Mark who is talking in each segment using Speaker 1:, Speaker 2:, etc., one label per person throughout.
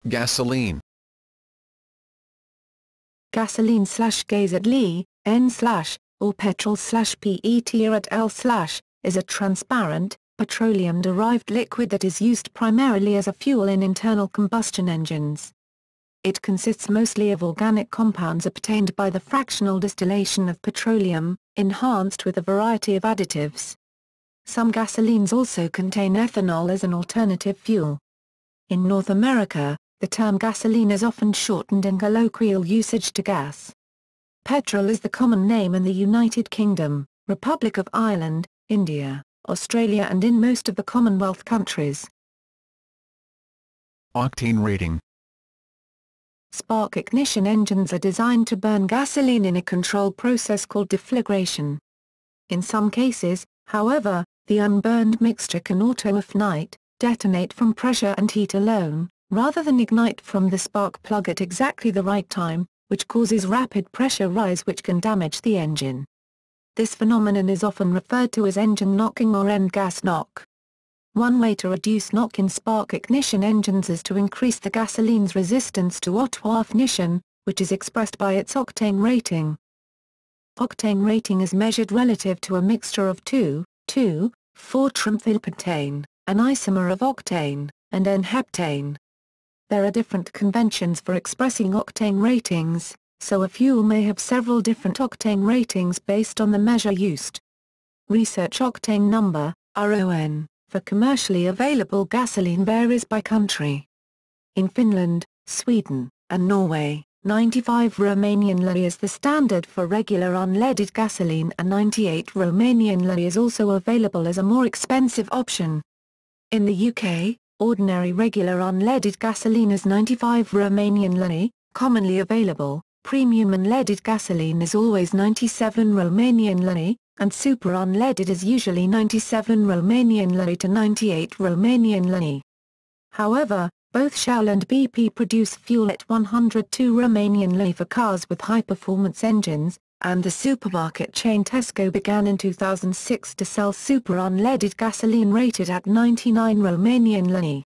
Speaker 1: Gasoline.
Speaker 2: Gasoline/ɡæsəliːn, N/ or petrol/petrl is a transparent, petroleum-derived liquid that is used primarily as a fuel in internal combustion engines. It consists mostly of organic compounds obtained by the fractional distillation of petroleum, enhanced with a variety of additives. Some gasolines also contain ethanol as an alternative fuel. In North America, the term gasoline is often shortened in colloquial usage to gas. Petrol is the common name in the United Kingdom, Republic of Ireland, India, Australia and in most of the Commonwealth countries.
Speaker 1: Octane rating.
Speaker 2: Spark ignition engines are designed to burn gasoline in a controlled process called deflagration. In some cases, however, the unburned mixture can auto-ignite, detonate from pressure and heat alone, rather than ignite from the spark plug at exactly the right time, which causes rapid pressure rise which can damage the engine. This phenomenon is often referred to as engine knocking or end gas knock. One way to reduce knock in spark ignition engines is to increase the gasoline's resistance to auto-ignition, which is expressed by its octane rating. Octane rating is measured relative to a mixture of 2,2,4-tremethylpentane, an isomer of octane, and N-heptane. There are different conventions for expressing octane ratings, so a fuel may have several different octane ratings based on the measure used. Research octane number, RON, for commercially available gasoline varies by country. In Finland, Sweden, and Norway, 95 Romanian lei is the standard for regular unleaded gasoline and 98 Romanian lei is also available as a more expensive option. In the UK, ordinary regular unleaded gasoline is 95 Romanian lei, commonly available. Premium unleaded gasoline is always 97 Romanian lei, and super unleaded is usually 97 Romanian lei to 98 Romanian lei. However, both Shell and BP produce fuel at 102 Romanian lei for cars with high-performance engines, and the supermarket chain Tesco began in 2006 to sell super unleaded gasoline rated at 99 Romanian lei.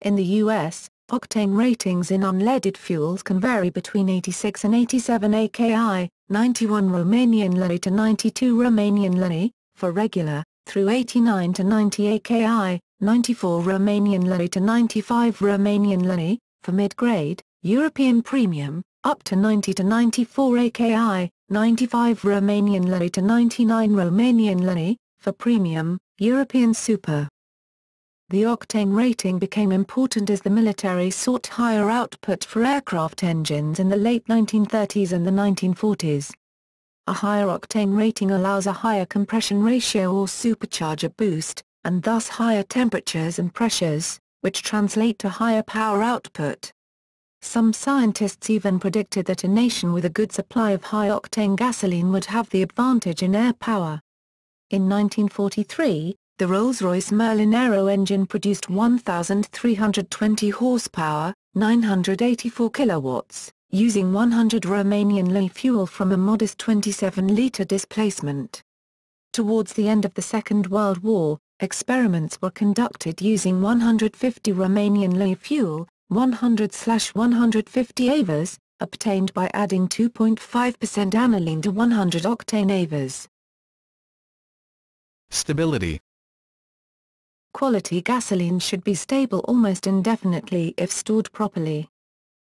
Speaker 2: In the US, octane ratings in unleaded fuels can vary between 86 and 87 AKI, 91 Romanian lei to 92 Romanian lei, for regular, through 89 to 90 AKI, 94 Romanian lei to 95 Romanian lei, for mid-grade, European premium, up to 90 to 94 AKI, 95 Romanian lei to 99 Romanian lei, for premium, European super. The octane rating became important as the military sought higher output for aircraft engines in the late 1930s and the 1940s. A higher octane rating allows a higher compression ratio or supercharger boost, and thus higher temperatures and pressures, which translate to higher power output. Some scientists even predicted that a nation with a good supply of high-octane gasoline would have the advantage in air power. In 1943, the Rolls-Royce Merlin Aero engine produced 1,320 horsepower, 984 kilowatts, using 100 Romanian lei fuel from a modest 27-litre displacement. Towards the end of the Second World War, experiments were conducted using 150 Romanian lei fuel, 100/150 avers, obtained by adding 2.5% aniline to 100 octane avers.
Speaker 1: Stability.
Speaker 2: Quality gasoline should be stable almost indefinitely if stored properly.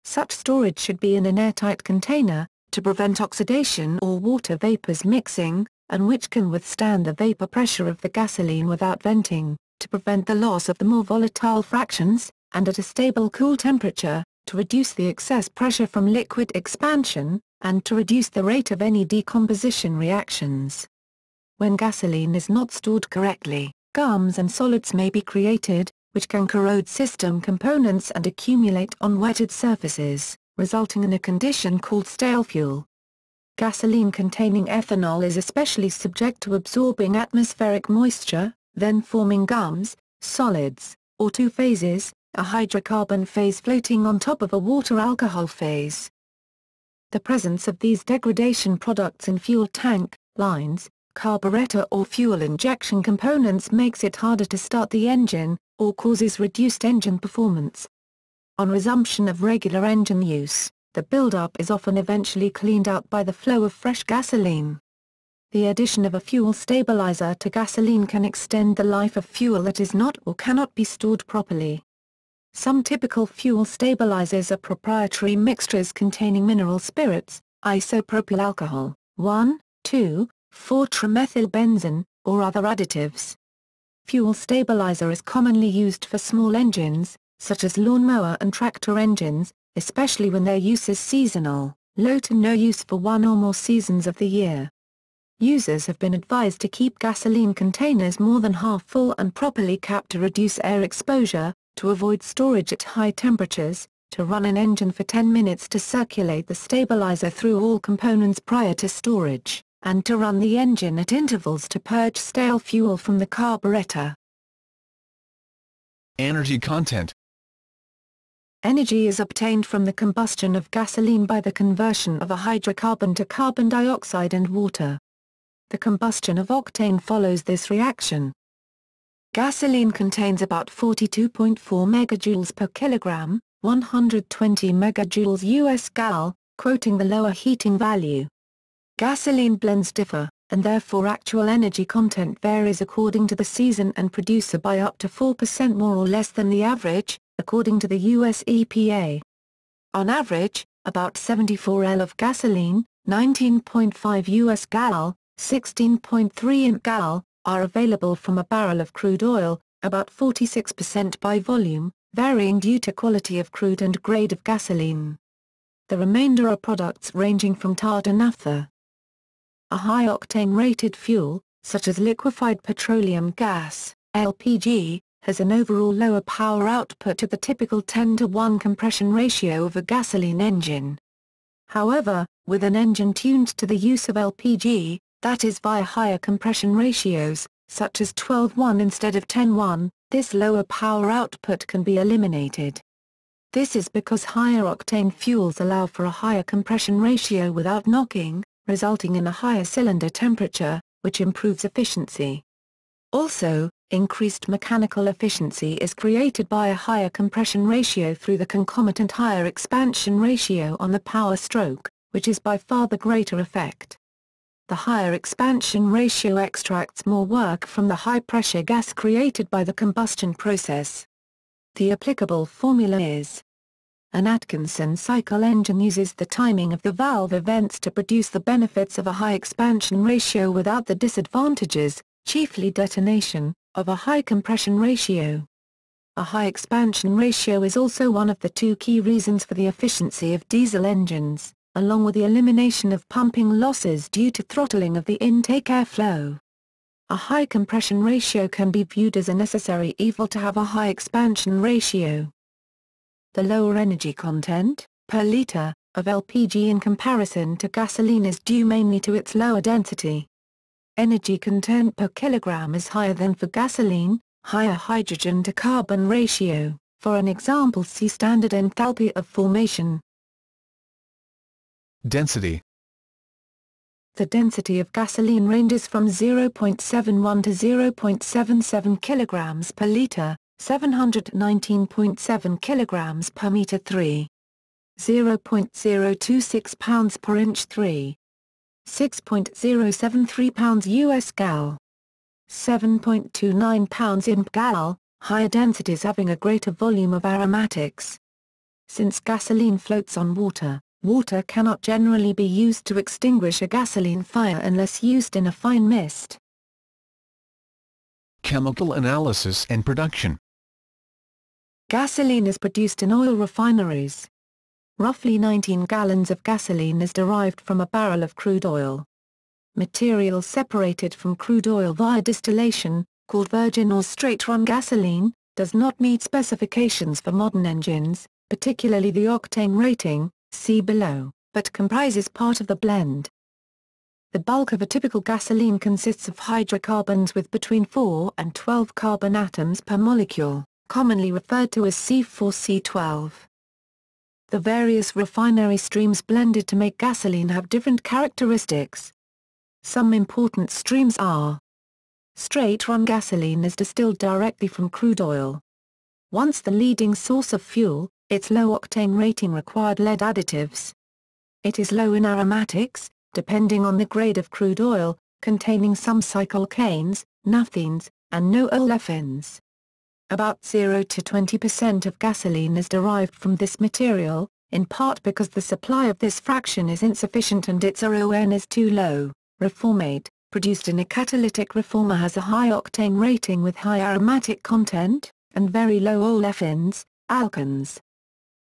Speaker 2: Such storage should be in an airtight container, to prevent oxidation or water vapors mixing, and which can withstand the vapor pressure of the gasoline without venting, to prevent the loss of the more volatile fractions, and at a stable cool temperature, to reduce the excess pressure from liquid expansion, and to reduce the rate of any decomposition reactions. When gasoline is not stored correctly, gums and solids may be created, which can corrode system components and accumulate on wetted surfaces, resulting in a condition called stale fuel. Gasoline containing ethanol is especially subject to absorbing atmospheric moisture, then forming gums, solids, or two phases, a hydrocarbon phase floating on top of a water-alcohol phase. The presence of these degradation products in fuel tank, lines, carburetor or fuel injection components makes it harder to start the engine, or causes reduced engine performance. On resumption of regular engine use, the buildup is often eventually cleaned out by the flow of fresh gasoline. The addition of a fuel stabilizer to gasoline can extend the life of fuel that is not or cannot be stored properly. Some typical fuel stabilizers are proprietary mixtures containing mineral spirits, isopropyl alcohol, 1,2,4-trimethylbenzene, or other additives. Fuel stabilizer is commonly used for small engines, such as lawnmower and tractor engines, especially when their use is seasonal, low to no use for one or more seasons of the year. Users have been advised to keep gasoline containers more than half full and properly capped to reduce air exposure, to avoid storage at high temperatures, to run an engine for 10 minutes to circulate the stabilizer through all components prior to storage, and to run the engine at intervals to purge stale fuel from the carburetor.
Speaker 1: Energy content.
Speaker 2: Energy is obtained from the combustion of gasoline by the conversion of a hydrocarbon to carbon dioxide and water. The combustion of octane follows this reaction. Gasoline contains about 42.4 megajoules per kilogram, 120 megajoules US gal, quoting the lower heating value. Gasoline blends differ, and therefore actual energy content varies according to the season and producer by up to 4% more or less than the average, according to the US EPA. On average, about 74 L of gasoline, 19.5 US gal, 16.3 imp gal, are available from a barrel of crude oil, about 46% by volume, varying due to quality of crude and grade of gasoline. The remainder are products ranging from tar to naphtha. A high-octane rated fuel, such as liquefied petroleum gas, LPG, has an overall lower power output to the typical 10-to-1 compression ratio of a gasoline engine. However, with an engine tuned to the use of LPG, that is via higher compression ratios, such as 12:1 instead of 10:1, this lower power output can be eliminated. This is because higher octane fuels allow for a higher compression ratio without knocking, resulting in a higher cylinder temperature, which improves efficiency. Also, increased mechanical efficiency is created by a higher compression ratio through the concomitant higher expansion ratio on the power stroke, which is by far the greater effect. The higher expansion ratio extracts more work from the high-pressure gas created by the combustion process. The applicable formula is: an Atkinson cycle engine uses the timing of the valve events to produce the benefits of a high expansion ratio without the disadvantages, chiefly detonation, of a high compression ratio. A high expansion ratio is also one of the two key reasons for the efficiency of diesel engines, along with the elimination of pumping losses due to throttling of the intake airflow. A high compression ratio can be viewed as a necessary evil to have a high expansion ratio. The lower energy content, per liter, of LPG in comparison to gasoline is due mainly to its lower density. Energy content per kilogram is higher than for gasoline, higher hydrogen to carbon ratio, for an example see standard enthalpy of formation.
Speaker 1: Density.
Speaker 2: The density of gasoline ranges from 0.71 to 0.77 kilograms per liter, 719.7 kilograms per meter 3. 0.026 pounds per inch 3. 6.073 pounds US gal. 7.29 pounds imp gal, higher densities having a greater volume of aromatics. Since gasoline floats on water, water cannot generally be used to extinguish a gasoline fire unless used in a fine mist.
Speaker 1: Chemical analysis and production.
Speaker 2: Gasoline is produced in oil refineries. Roughly 19 gallons of gasoline is derived from a barrel of crude oil. Material separated from crude oil via distillation, called virgin or straight-run gasoline, does not meet specifications for modern engines, particularly the octane rating, see below, but comprises part of the blend. The bulk of a typical gasoline consists of hydrocarbons with between 4 and 12 carbon atoms per molecule, commonly referred to as C4C12. The various refinery streams blended to make gasoline have different characteristics. Some important streams are: straight-run gasoline is distilled directly from crude oil. Once the leading source of fuel, its low octane rating required lead additives. It is low in aromatics, depending on the grade of crude oil, containing some cycloalkanes, naphthenes, and no olefins. About 0 to 20% of gasoline is derived from this material, in part because the supply of this fraction is insufficient and its RON is too low. Reformate, produced in a catalytic reformer, has a high octane rating with high aromatic content, and very low olefins, alkanes.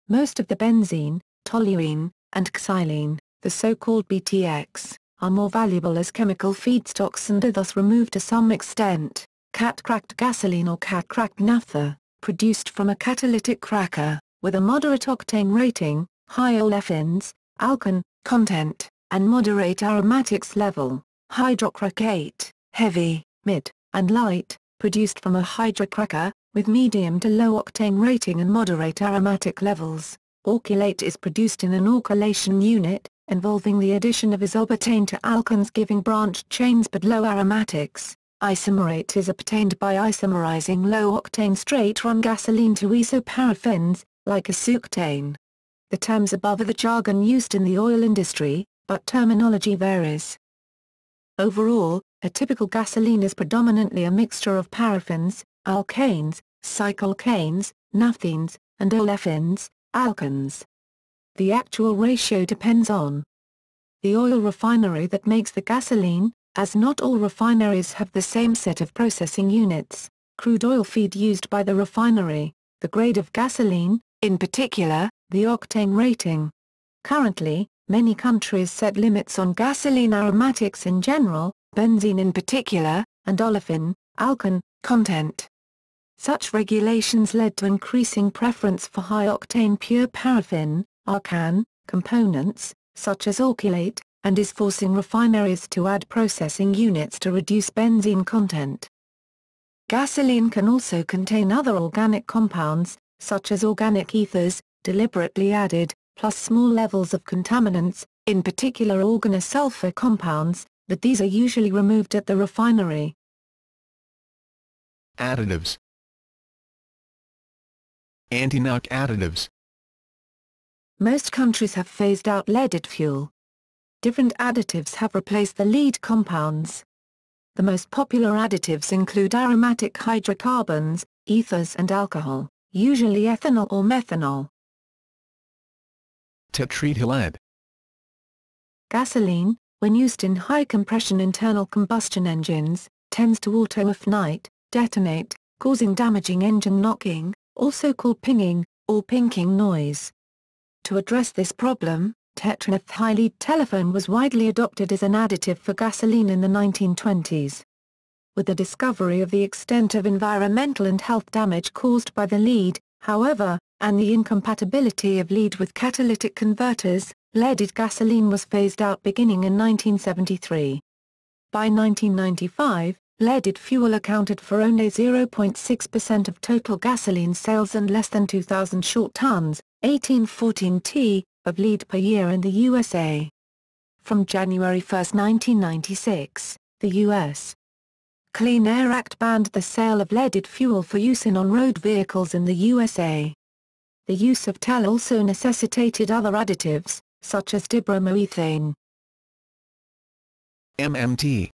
Speaker 2: Most of the benzene, toluene, and ɡæsəliːn, the so-called BTX, are more valuable as chemical feedstocks and are thus removed to some extent. Cat-cracked gasoline or cat-cracked naphtha, produced from a catalytic cracker, with a moderate octane rating, high olefins, alkane, content, and moderate aromatics level, hydrocrackate, heavy, mid, and light, produced from a hydrocracker, with medium to low octane rating and moderate aromatic levels. Alkylate is produced in an alkylation unit, involving the addition of isobutane to alkanes giving branched chains but low aromatics. Isomerate is obtained by isomerizing low-octane straight-run gasoline to isoparaffins, like isooctane. The terms above are the jargon used in the oil industry, but terminology varies. Overall, a typical gasoline is predominantly a mixture of paraffins, alkanes, cycloalkanes, naphthenes, and olefins, alkanes. The actual ratio depends on the oil refinery that makes the gasoline, as not all refineries have the same set of processing units, crude oil feed used by the refinery, the grade of gasoline, in particular, the octane rating. Currently, many countries set limits on gasoline aromatics in general, benzene in particular, and olefin, alkane, content. Such regulations led to increasing preference for high-octane pure paraffin, arcan, components, such as alkylate, and is forcing refineries to add processing units to reduce benzene content. Gasoline can also contain other organic compounds, such as organic ethers, deliberately added, plus small levels of contaminants, in particular organosulfur compounds, but these are usually removed at the refinery.
Speaker 1: Additives. Anti-knock additives.
Speaker 2: Most countries have phased out leaded fuel. Different additives have replaced the lead compounds. The most popular additives include aromatic hydrocarbons, ethers and alcohol, usually ethanol or methanol.
Speaker 1: To treat lead.
Speaker 2: Gasoline, when used in high-compression internal combustion engines, tends to auto-ignite, detonate, causing damaging engine knocking, also called pinging, or pinking noise. To address this problem, tetraethyllead telephone was widely adopted as an additive for gasoline in the 1920s. With the discovery of the extent of environmental and health damage caused by the lead, however, and the incompatibility of lead with catalytic converters, leaded gasoline was phased out beginning in 1973. By 1995, leaded fuel accounted for only 0.6% of total gasoline sales and less than 2,000 short tons, 1814 t, of lead per year in the USA. From January 1, 1996, the U.S. Clean Air Act banned the sale of leaded fuel for use in on-road vehicles in the USA. The use of TEL also necessitated other additives, such as dibromoethane.
Speaker 1: MMT.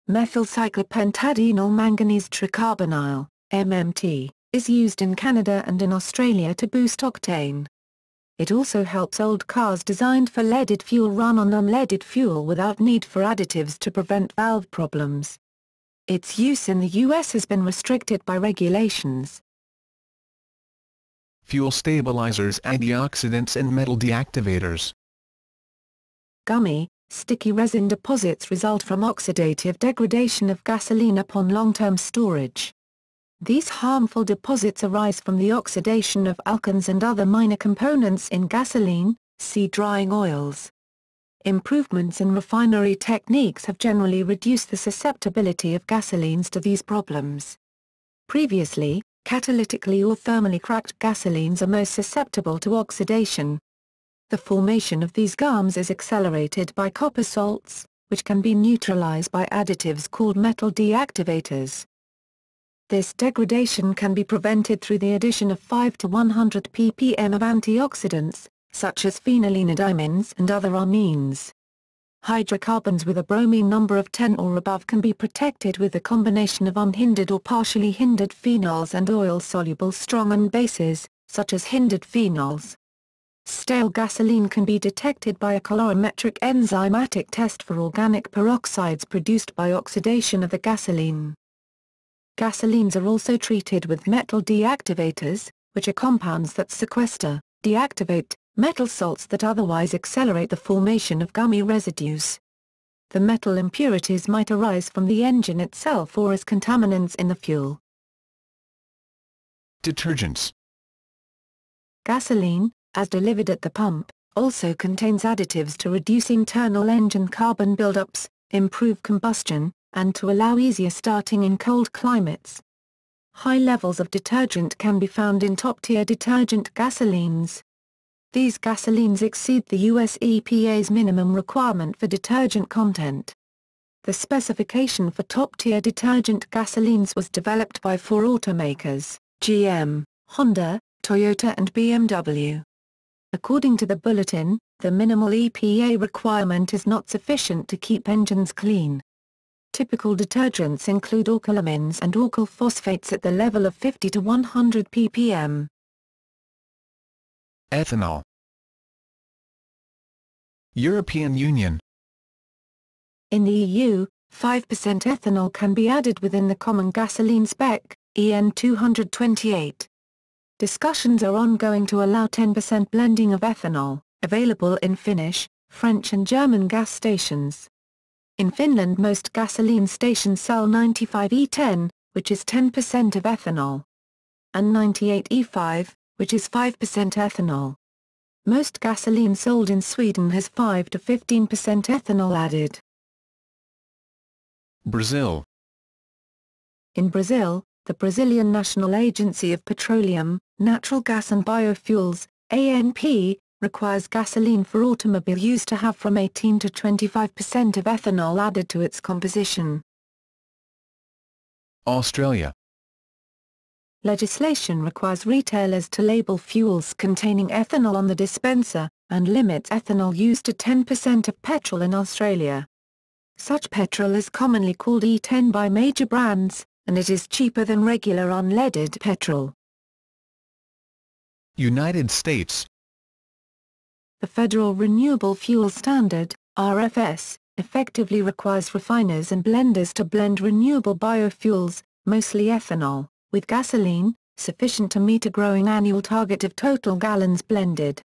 Speaker 2: Methylcyclopentadienyl manganese tricarbonyl, MMT, is used in Canada and in Australia to boost octane. It also helps old cars designed for leaded fuel run on unleaded fuel without need for additives to prevent valve problems. Its use in the U.S. has been restricted by regulations.
Speaker 1: Fuel stabilizers, antioxidants and metal deactivators.
Speaker 2: Gummy, sticky resin deposits result from oxidative degradation of gasoline upon long-term storage. These harmful deposits arise from the oxidation of alkanes and other minor components in gasoline, see drying oils. Improvements in refinery techniques have generally reduced the susceptibility of gasolines to these problems. Previously, catalytically or thermally cracked gasolines are most susceptible to oxidation. The formation of these gums is accelerated by copper salts, which can be neutralized by additives called metal deactivators. This degradation can be prevented through the addition of 5 to 100 ppm of antioxidants, such as phenylenediamines and other amines. Hydrocarbons with a bromine number of 10 or above can be protected with a combination of unhindered or partially hindered phenols and oil-soluble strong bases, such as hindered phenols. Stale gasoline can be detected by a colorimetric enzymatic test for organic peroxides produced by oxidation of the gasoline. Gasolines are also treated with metal deactivators, which are compounds that sequester, deactivate, metal salts that otherwise accelerate the formation of gummy residues. The metal impurities might arise from the engine itself or as contaminants in the fuel.
Speaker 1: Detergents.
Speaker 2: Gasoline, as delivered at the pump, also contains additives to reduce internal engine carbon buildups, improve combustion, and to allow easier starting in cold climates. High levels of detergent can be found in top-tier detergent gasolines. These gasolines exceed the US EPA's minimum requirement for detergent content. The specification for top-tier detergent gasolines was developed by 4 automakers, GM, Honda, Toyota and BMW. According to the bulletin, the minimal EPA requirement is not sufficient to keep engines clean. Typical detergents include alkylamines and alkyl phosphates at the level of 50 to 100 ppm.
Speaker 1: Ethanol. European Union.
Speaker 2: In the EU, 5% ethanol can be added within the common gasoline spec, EN 228. Discussions are ongoing to allow 10% blending of ethanol, available in Finnish, French and German gas stations. In Finland most gasoline stations sell 95E10, which is 10% of ethanol, and 98E5, which is 5% ethanol. Most gasoline sold in Sweden has 5 to 15% ethanol added.
Speaker 1: Brazil.
Speaker 2: In Brazil, the Brazilian National Agency of Petroleum, Natural Gas and Biofuels, ANP, requires gasoline for automobile use to have from 18 to 25% of ethanol added to its composition.
Speaker 1: Australia.
Speaker 2: Legislation requires retailers to label fuels containing ethanol on the dispenser, and limits ethanol use to 10% of petrol in Australia. Such petrol is commonly called E10 by major brands, and it is cheaper than regular unleaded petrol.
Speaker 1: United States.
Speaker 2: The Federal Renewable Fuel Standard, RFS, effectively requires refiners and blenders to blend renewable biofuels, mostly ethanol, with gasoline, sufficient to meet a growing annual target of total gallons blended.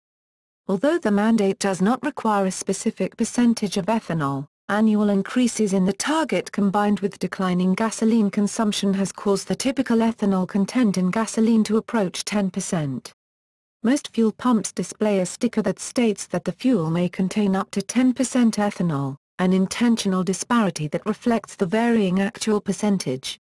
Speaker 2: Although the mandate does not require a specific percentage of ethanol, annual increases in the target combined with declining gasoline consumption has caused the typical ethanol content in gasoline to approach 10%. Most fuel pumps display a sticker that states that the fuel may contain up to 10% ethanol, an intentional disparity that reflects the varying actual percentage.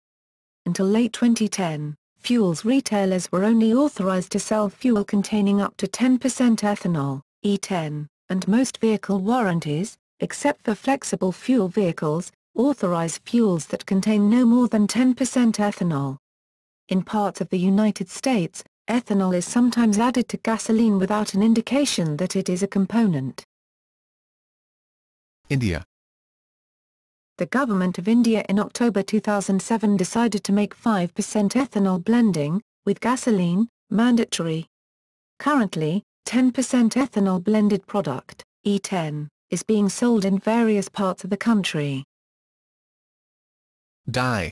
Speaker 2: Until late 2010, fuels retailers were only authorized to sell fuel containing up to 10% ethanol, E10, and most vehicle warranties, except for flexible fuel vehicles, authorize fuels that contain no more than 10% ethanol. In parts of the United States, ethanol is sometimes added to gasoline without an indication that it is a component.
Speaker 1: India.
Speaker 2: The government of India in October 2007 decided to make 5% ethanol blending, with gasoline, mandatory. Currently, 10% ethanol blended product, E10, is being sold in various parts of the country.
Speaker 1: Dye.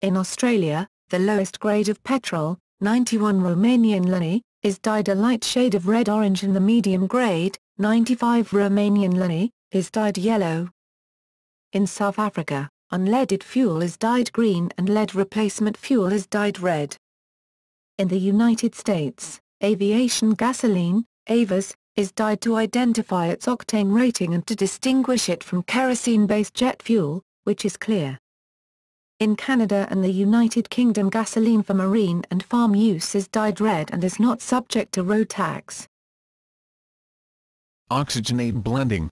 Speaker 2: In Australia, the lowest grade of petrol, 91 Romanian lei, is dyed a light shade of red-orange and the medium grade, 95 Romanian lei, is dyed yellow. In South Africa, unleaded fuel is dyed green and lead replacement fuel is dyed red. In the United States, aviation gasoline, AVAS, is dyed to identify its octane rating and to distinguish it from kerosene-based jet fuel, which is clear. In Canada and the United Kingdom, gasoline for marine and farm use is dyed red and is not subject to road tax.
Speaker 1: Oxygenate blending.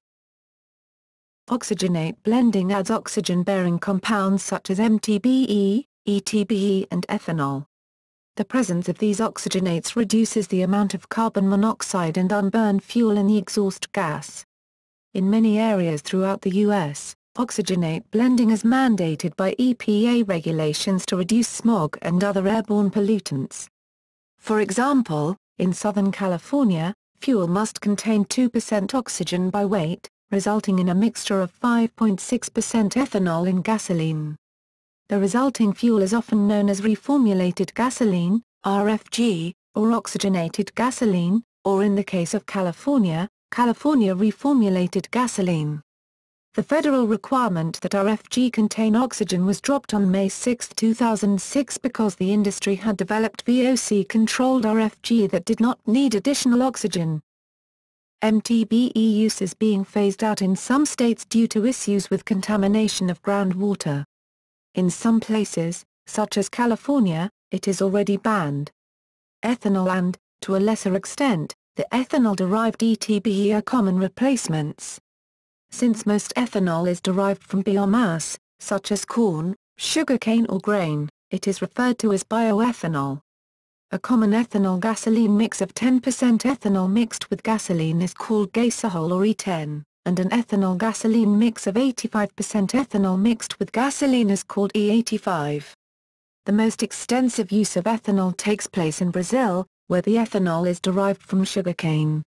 Speaker 2: Oxygenate blending adds oxygen-bearing compounds such as MTBE, ETBE and ethanol. The presence of these oxygenates reduces the amount of carbon monoxide and unburned fuel in the exhaust gas. In many areas throughout the U.S., oxygenate blending is mandated by EPA regulations to reduce smog and other airborne pollutants. For example, in Southern California, fuel must contain 2% oxygen by weight, resulting in a mixture of 5.6% ethanol in gasoline. The resulting fuel is often known as reformulated gasoline, RFG, or oxygenated gasoline, or in the case of California, California reformulated gasoline. The federal requirement that RFG contain oxygen was dropped on May 6, 2006 because the industry had developed VOC-controlled RFG that did not need additional oxygen. MTBE use is being phased out in some states due to issues with contamination of groundwater. In some places, such as California, it is already banned. Ethanol and, to a lesser extent, the ethanol-derived ETBE are common replacements. Since most ethanol is derived from biomass, such as corn, sugarcane or grain, it is referred to as bioethanol. A common ethanol gasoline mix of 10% ethanol mixed with gasoline is called ğæsəliːn or E10, and an ethanol gasoline mix of 85% ethanol mixed with gasoline is called E85. The most extensive use of ethanol takes place in Brazil, where the ethanol is derived from sugarcane.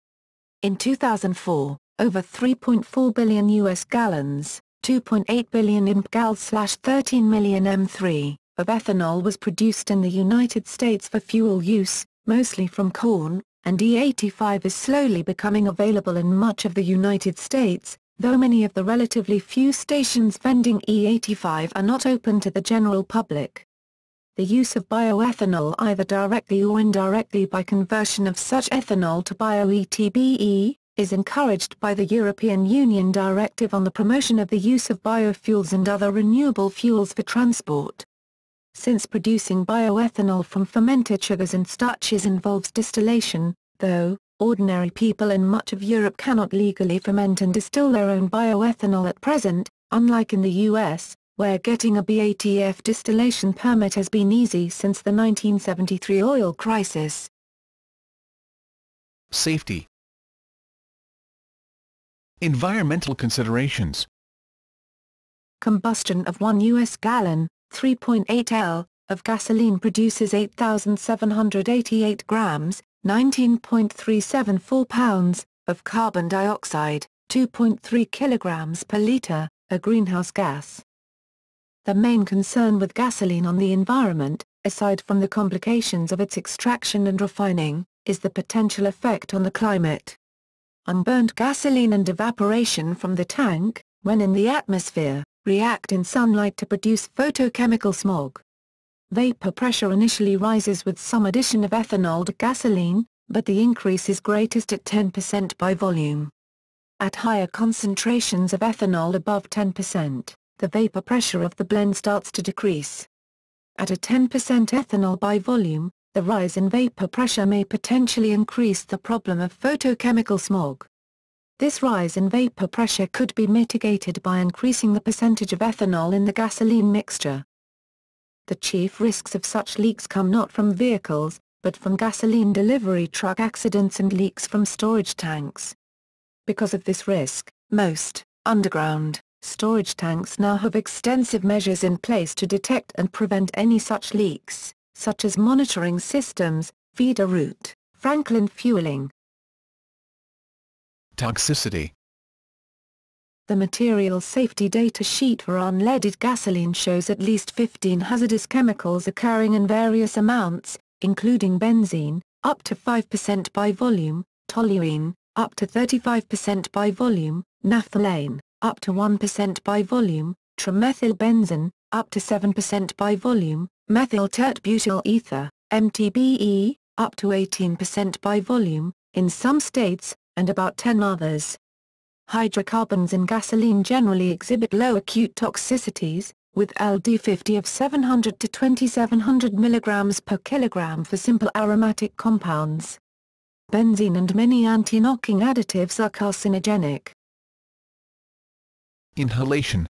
Speaker 2: In 2004, over 3.4 billion U.S. gallons, 2.8 billion mpg/13 million m3, of ethanol was produced in the United States for fuel use, mostly from corn, and E85 is slowly becoming available in much of the United States, though many of the relatively few stations vending E85 are not open to the general public. The use of bioethanol either directly or indirectly by conversion of such ethanol to bio-ETBE, is encouraged by the European Union Directive on the Promotion of the Use of Biofuels and Other Renewable Fuels for Transport. Since producing bioethanol from fermented sugars and starches involves distillation, though, ordinary people in much of Europe cannot legally ferment and distill their own bioethanol at present, unlike in the US, where getting a BATF distillation permit has been easy since the 1973 oil crisis.
Speaker 1: Safety. Environmental considerations.
Speaker 2: Combustion of 1 U.S. gallon, 3.8 L, of gasoline produces 8,788 grams, 19.374 pounds, of carbon dioxide, 2.3 kilograms per liter, a greenhouse gas. The main concern with gasoline on the environment, aside from the complications of its extraction and refining, is the potential effect on the climate. Unburned gasoline and evaporation from the tank, when in the atmosphere, react in sunlight to produce photochemical smog. Vapor pressure initially rises with some addition of ethanol to gasoline, but the increase is greatest at 10% by volume. At higher concentrations of ethanol above 10%, the vapor pressure of the blend starts to decrease. At a 10% ethanol by volume, the rise in vapor pressure may potentially increase the problem of photochemical smog. This rise in vapor pressure could be mitigated by increasing the percentage of ethanol in the gasoline mixture. The chief risks of such leaks come not from vehicles, but from gasoline delivery truck accidents and leaks from storage tanks. Because of this risk, most underground storage tanks now have extensive measures in place to detect and prevent any such leaks, such as monitoring systems, feeder route, Franklin fueling.
Speaker 1: Toxicity.
Speaker 2: The material safety data sheet for unleaded gasoline shows at least 15 hazardous chemicals occurring in various amounts, including benzene, up to 5% by volume, toluene, up to 35% by volume, naphthalene, up to 1% by volume, trimethylbenzene, up to 7% by volume, methyl tert-butyl ether, MTBE, up to 18% by volume, in some states, and about 10 others. Hydrocarbons in gasoline generally exhibit low acute toxicities, with LD50 of 700 to 2700 mg per kilogram for simple aromatic compounds. Benzene and many anti-knocking additives are carcinogenic.
Speaker 1: Inhalation.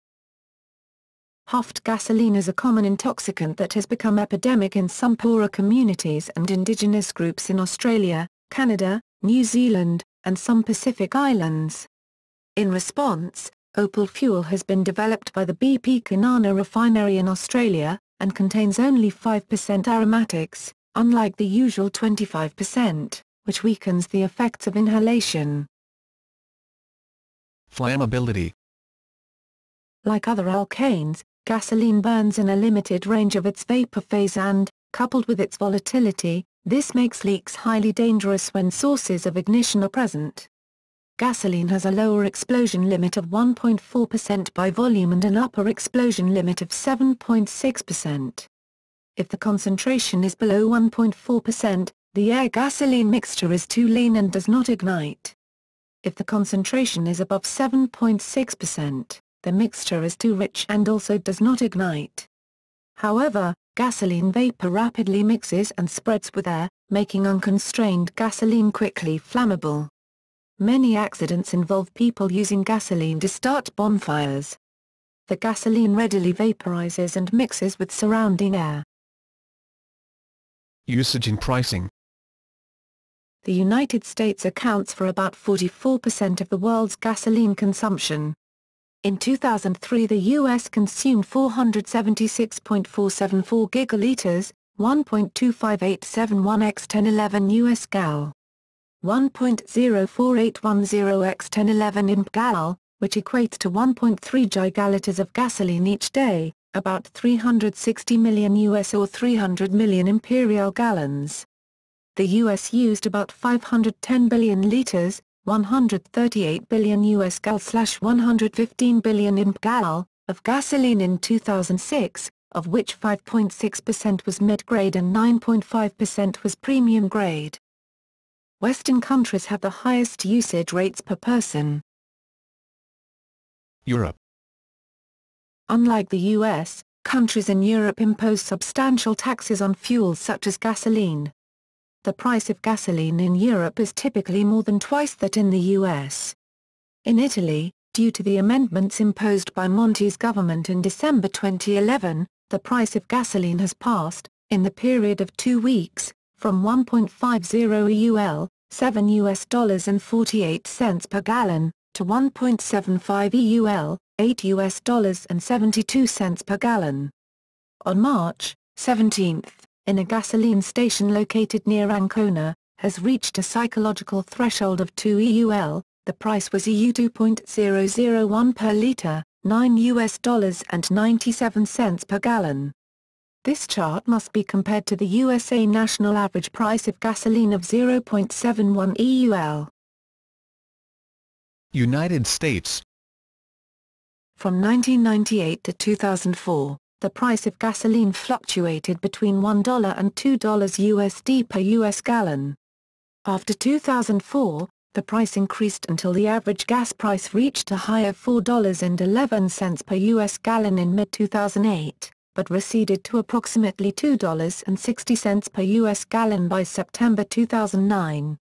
Speaker 2: Huffed gasoline is a common intoxicant that has become epidemic in some poorer communities and indigenous groups in Australia, Canada, New Zealand, and some Pacific islands. In response, opal fuel has been developed by the BP Kwinana refinery in Australia, and contains only 5% aromatics, unlike the usual 25%, which weakens the effects of inhalation.
Speaker 1: Flammability.
Speaker 2: Like other alkanes, gasoline burns in a limited range of its vapor phase and, coupled with its volatility, this makes leaks highly dangerous when sources of ignition are present. Gasoline has a lower explosion limit of 1.4% by volume and an upper explosion limit of 7.6%. If the concentration is below 1.4%, the air-gasoline mixture is too lean and does not ignite. If the concentration is above 7.6%, the mixture is too rich and also does not ignite. However, gasoline vapor rapidly mixes and spreads with air, making unconstrained gasoline quickly flammable. Many accidents involve people using gasoline to start bonfires. The gasoline readily vaporizes and mixes with surrounding air.
Speaker 1: Usage and pricing.
Speaker 2: The United States accounts for about 44% of the world's gasoline consumption. In 2003 the U.S. consumed 476.474 gigaliters, 1.25871 x 1011 U.S. gal. 1.04810 x 1011 imp gal, which equates to 1.3 gigaliters of gasoline each day, about 360 million US or 300 million imperial gallons. The U.S. used about 510 billion liters, 138 billion US gal/115 billion imp gal, of gasoline in 2006, of which 5.6% was mid-grade and 9.5% was premium grade. Western countries have the highest usage rates per person.
Speaker 1: Europe.
Speaker 2: Unlike the U.S., countries in Europe impose substantial taxes on fuels such as gasoline. The price of gasoline in Europe is typically more than twice that in the U.S. In Italy, due to the amendments imposed by Monti's government in December 2011, the price of gasoline has passed, in the period of 2 weeks, from 1.50 EUL, $7.48 per gallon, to 1.75 EUL, $8.72 per gallon. On March 17, in a gasoline station located near Ancona, has reached a psychological threshold of 2 EUL, the price was EU 2.001 per litre, $9.97 per gallon. This chart must be compared to the USA national average price of gasoline of 0.71 EUL.
Speaker 1: United States.
Speaker 2: From 1998 to 2004, the price of gasoline fluctuated between $1 and $2 USD per US gallon. After 2004, the price increased until the average gas price reached a high of $4.11 per US gallon in mid-2008, but receded to approximately $2.60 per US gallon by September 2009.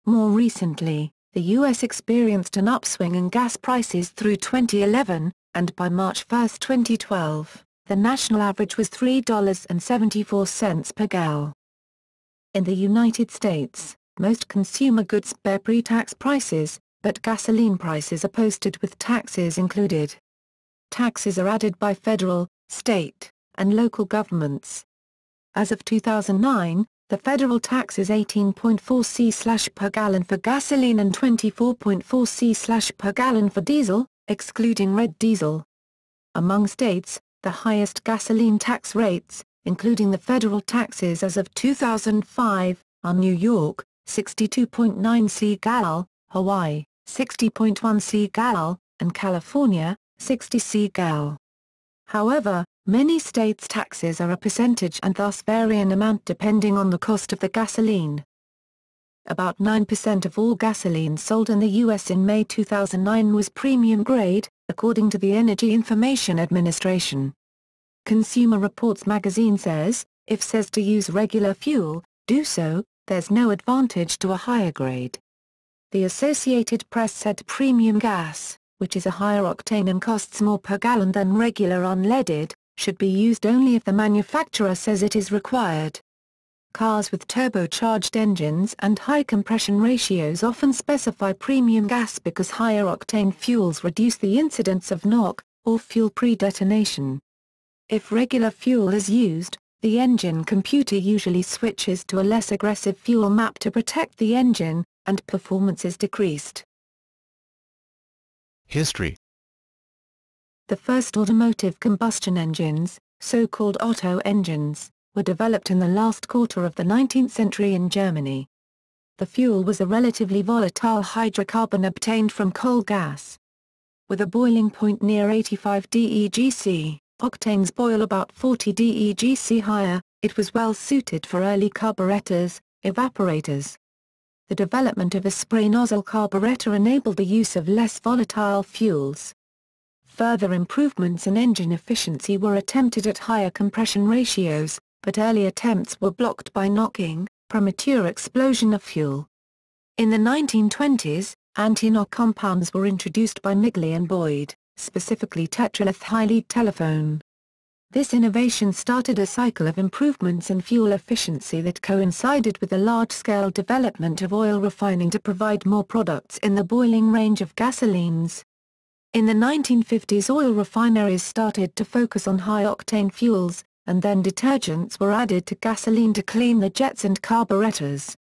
Speaker 2: More recently, the U.S. experienced an upswing in gas prices through 2011, and by March 1, 2012, the national average was $3.74 per gal. In the United States, most consumer goods bear pre-tax prices, but gasoline prices are posted with taxes included. Taxes are added by federal, state, and local governments. As of 2009, the federal tax is 18.4 c/per gallon for gasoline and 24.4 c/per gallon for diesel, excluding red diesel. Among states, the highest gasoline tax rates, including the federal taxes as of 2005, are New York, 62.9 c/gal, Hawaii, 60.1 c/gal, and California, 60 c/gal. However, many states' taxes are a percentage and thus vary in amount depending on the cost of the gasoline. About 9% of all gasoline sold in the U.S. in May 2009 was premium grade, according to the Energy Information Administration. Consumer Reports magazine says, if says to use regular fuel, do so, there's no advantage to a higher grade. The Associated Press said premium gas, which is a higher octane and costs more per gallon than regular unleaded, should be used only if the manufacturer says it is required. Cars with turbocharged engines and high compression ratios often specify premium gas because higher octane fuels reduce the incidence of knock, or fuel pre-detonation. If regular fuel is used, the engine computer usually switches to a less aggressive fuel map to protect the engine, and performance is decreased.
Speaker 1: History.
Speaker 2: The first automotive combustion engines, so-called Otto engines, were developed in the last quarter of the 19th century in Germany. The fuel was a relatively volatile hydrocarbon obtained from coal gas. With a boiling point near 85 degc, octanes boil about 40 degc higher, it was well suited for early carburetors, evaporators. The development of a spray nozzle carburetor enabled the use of less volatile fuels. Further improvements in engine efficiency were attempted at higher compression ratios, but early attempts were blocked by knocking, premature explosion of fuel. In the 1920s, anti-knock compounds were introduced by Migley and Boyd, specifically tetralethyllead telephone. This innovation started a cycle of improvements in fuel efficiency that coincided with the large-scale development of oil refining to provide more products in the boiling range of gasolines. In the 1950s, oil refineries started to focus on high-octane fuels, and then detergents were added to gasoline to clean the jets and carburetors.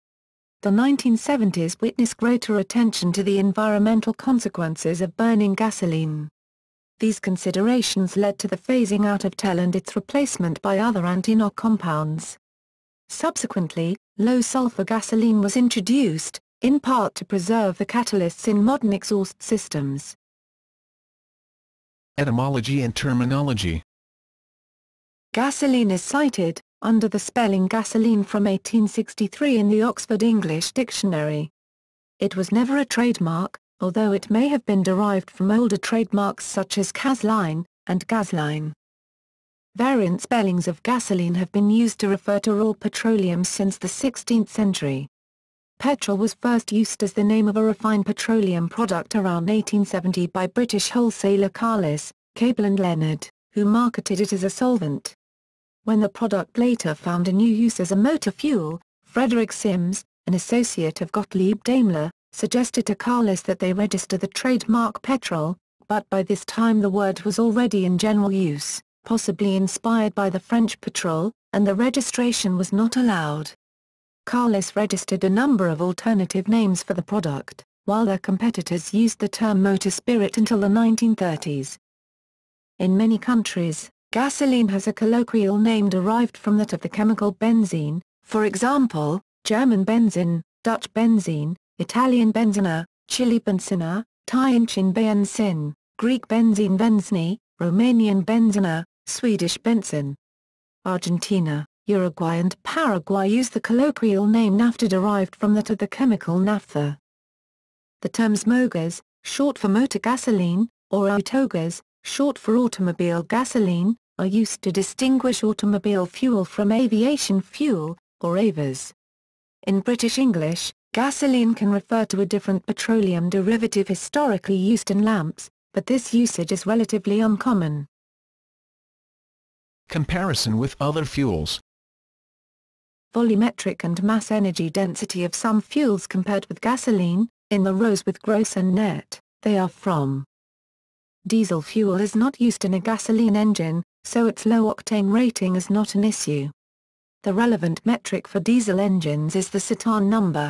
Speaker 2: The 1970s witnessed greater attention to the environmental consequences of burning gasoline. These considerations led to the phasing out of TEL and its replacement by other anti-knock compounds. Subsequently, low-sulfur gasoline was introduced, in part to preserve the catalysts in modern exhaust systems.
Speaker 1: Etymology and terminology.
Speaker 2: Gasoline is cited, under the spelling gasoline from 1863 in the Oxford English Dictionary. It was never a trademark, although it may have been derived from older trademarks such as Caseline, and Gasline. Variant spellings of gasoline have been used to refer to raw petroleum since the 16th century. Petrol was first used as the name of a refined petroleum product around 1870 by British wholesaler Carlis, Cable and Leonard, who marketed it as a solvent. When the product later found a new use as a motor fuel, Frederick Sims, an associate of Gottlieb Daimler, suggested to Carlis that they register the trademark Petrol, but by this time the word was already in general use, possibly inspired by the French Petrol, and the registration was not allowed. Carlis registered a number of alternative names for the product, while their competitors used the term motor spirit until the 1930s. In many countries, gasoline has a colloquial name derived from that of the chemical benzene, for example, German Benzin, Dutch Benzene, Italian Benzina, Chile Benzina, Thainchin Benzin, Greek Benzene Benzny, Romanian Benzina, Swedish Benzin. Argentina, Uruguay and Paraguay use the colloquial name naphtha derived from that of the chemical naphtha. The terms mogas, short for motor gasoline, or autogas, short for automobile gasoline, are used to distinguish automobile fuel from aviation fuel, or AVAs. In British English, gasoline can refer to a different petroleum derivative historically used in lamps, but this usage is relatively uncommon.
Speaker 1: Comparison with other fuels.
Speaker 2: Volumetric and mass energy density of some fuels compared with gasoline, in the rows with gross and net, they are from. Diesel fuel is not used in a gasoline engine, so its low octane rating is not an issue. The relevant metric for diesel engines is the Citan number.